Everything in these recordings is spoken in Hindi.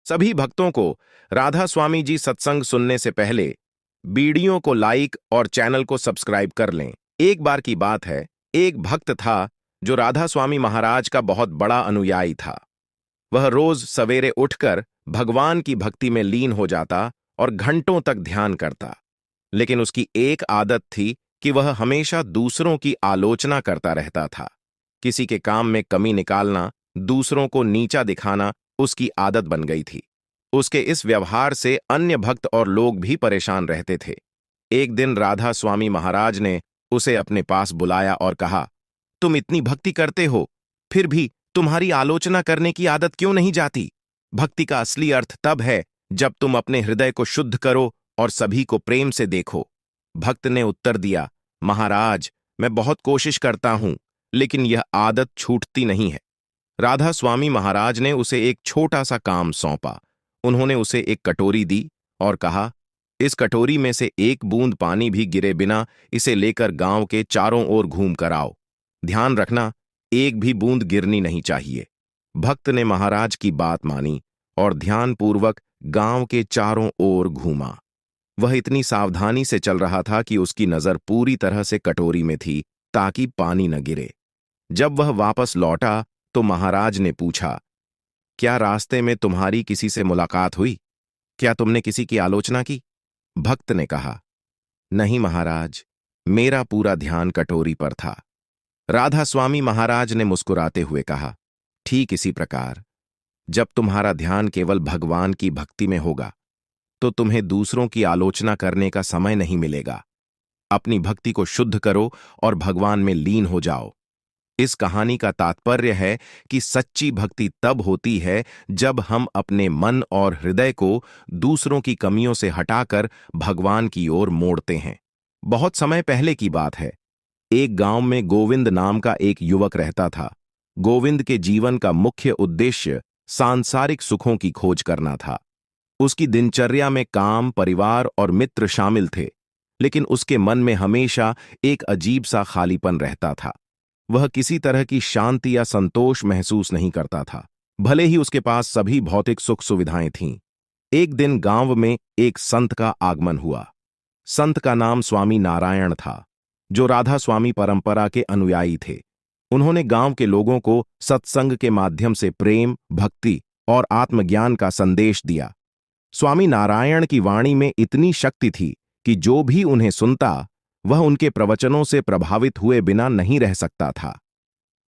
सभी भक्तों को राधा स्वामी जी सत्संग सुनने से पहले वीडियो को लाइक और चैनल को सब्सक्राइब कर लें। एक बार की बात है, एक भक्त था जो राधा स्वामी महाराज का बहुत बड़ा अनुयायी था। वह रोज सवेरे उठकर भगवान की भक्ति में लीन हो जाता और घंटों तक ध्यान करता। लेकिन उसकी एक आदत थी कि वह हमेशा दूसरों की आलोचना करता रहता था। किसी के काम में कमी निकालना, दूसरों को नीचा दिखाना उसकी आदत बन गई थी। उसके इस व्यवहार से अन्य भक्त और लोग भी परेशान रहते थे। एक दिन राधा स्वामी महाराज ने उसे अपने पास बुलाया और कहा, तुम इतनी भक्ति करते हो, फिर भी तुम्हारी आलोचना करने की आदत क्यों नहीं जाती? भक्ति का असली अर्थ तब है जब तुम अपने हृदय को शुद्ध करो और सभी को प्रेम से देखो। भक्त ने उत्तर दिया, महाराज, मैं बहुत कोशिश करता हूं, लेकिन यह आदत छूटती नहीं है। राधा स्वामी महाराज ने उसे एक छोटा सा काम सौंपा। उन्होंने उसे एक कटोरी दी और कहा, इस कटोरी में से एक बूंद पानी भी गिरे बिना इसे लेकर गांव के चारों ओर घूम कर आओ। ध्यान रखना, एक भी बूंद गिरनी नहीं चाहिए। भक्त ने महाराज की बात मानी और ध्यानपूर्वक गांव के चारों ओर घूमा। वह इतनी सावधानी से चल रहा था कि उसकी नजर पूरी तरह से कटोरी में थी ताकि पानी न गिरे। जब वह वापस लौटा तो महाराज ने पूछा, क्या रास्ते में तुम्हारी किसी से मुलाकात हुई? क्या तुमने किसी की आलोचना की? भक्त ने कहा, नहीं महाराज, मेरा पूरा ध्यान कटोरी पर था। राधा स्वामी महाराज ने मुस्कुराते हुए कहा, ठीक इसी प्रकार जब तुम्हारा ध्यान केवल भगवान की भक्ति में होगा तो तुम्हें दूसरों की आलोचना करने का समय नहीं मिलेगा। अपनी भक्ति को शुद्ध करो और भगवान में लीन हो जाओ। इस कहानी का तात्पर्य है कि सच्ची भक्ति तब होती है जब हम अपने मन और हृदय को दूसरों की कमियों से हटाकर भगवान की ओर मोड़ते हैं। बहुत समय पहले की बात है। एक गांव में गोविंद नाम का एक युवक रहता था। गोविंद के जीवन का मुख्य उद्देश्य सांसारिक सुखों की खोज करना था। उसकी दिनचर्या में काम, परिवार और मित्र शामिल थे, लेकिन उसके मन में हमेशा एक अजीब सा खालीपन रहता था। वह किसी तरह की शांति या संतोष महसूस नहीं करता था, भले ही उसके पास सभी भौतिक सुख सुविधाएं थीं। एक दिन गांव में एक संत का आगमन हुआ। संत का नाम स्वामी नारायण था, जो राधा स्वामी परंपरा के अनुयायी थे। उन्होंने गांव के लोगों को सत्संग के माध्यम से प्रेम, भक्ति और आत्मज्ञान का संदेश दिया। स्वामी नारायण की वाणी में इतनी शक्ति थी कि जो भी उन्हें सुनता वह उनके प्रवचनों से प्रभावित हुए बिना नहीं रह सकता था।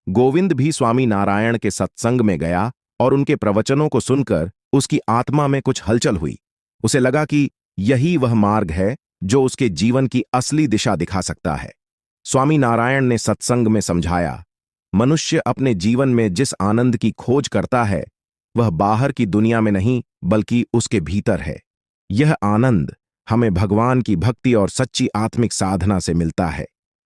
गोविंद भी स्वामी नारायण के सत्संग में गया और उनके प्रवचनों को सुनकर उसकी आत्मा में कुछ हलचल हुई। उसे लगा कि यही वह मार्ग है जो उसके जीवन की असली दिशा दिखा सकता है। स्वामी नारायण ने सत्संग में समझाया, मनुष्य अपने जीवन में जिस आनंद की खोज करता है वह बाहर की दुनिया में नहीं बल्कि उसके भीतर है। यह आनंद हमें भगवान की भक्ति और सच्ची आत्मिक साधना से मिलता है।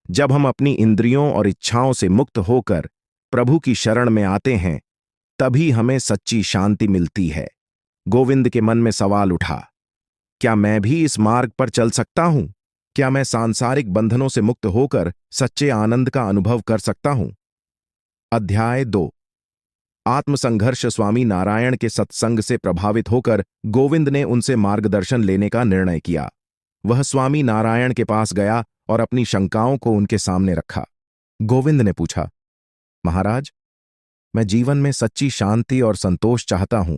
जब हम अपनी इंद्रियों और इच्छाओं से मुक्त होकर प्रभु की शरण में आते हैं, तभी हमें सच्ची शांति मिलती है। गोविंद के मन में सवाल उठा, क्या मैं भी इस मार्ग पर चल सकता हूं? क्या मैं सांसारिक बंधनों से मुक्त होकर सच्चे आनंद का अनुभव कर सकता हूं? अध्याय 2। आत्मसंघर्ष। स्वामी नारायण के सत्संग से प्रभावित होकर गोविंद ने उनसे मार्गदर्शन लेने का निर्णय किया। वह स्वामी नारायण के पास गया और अपनी शंकाओं को उनके सामने रखा। गोविंद ने पूछा, महाराज, मैं जीवन में सच्ची शांति और संतोष चाहता हूं,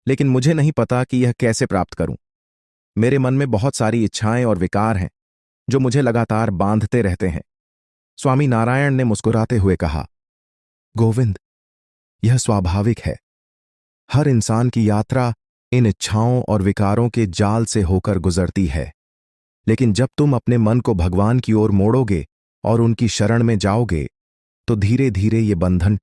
लेकिन मुझे नहीं पता कि यह कैसे प्राप्त करूं। मेरे मन में बहुत सारी इच्छाएं और विकार हैं जो मुझे लगातार बांधते रहते हैं। स्वामी नारायण ने मुस्कुराते हुए कहा, गोविंद, यह स्वाभाविक है। हर इंसान की यात्रा इन इच्छाओं और विकारों के जाल से होकर गुजरती है, लेकिन जब तुम अपने मन को भगवान की ओर मोड़ोगे और उनकी शरण में जाओगे तो धीरे धीरे ये बंधन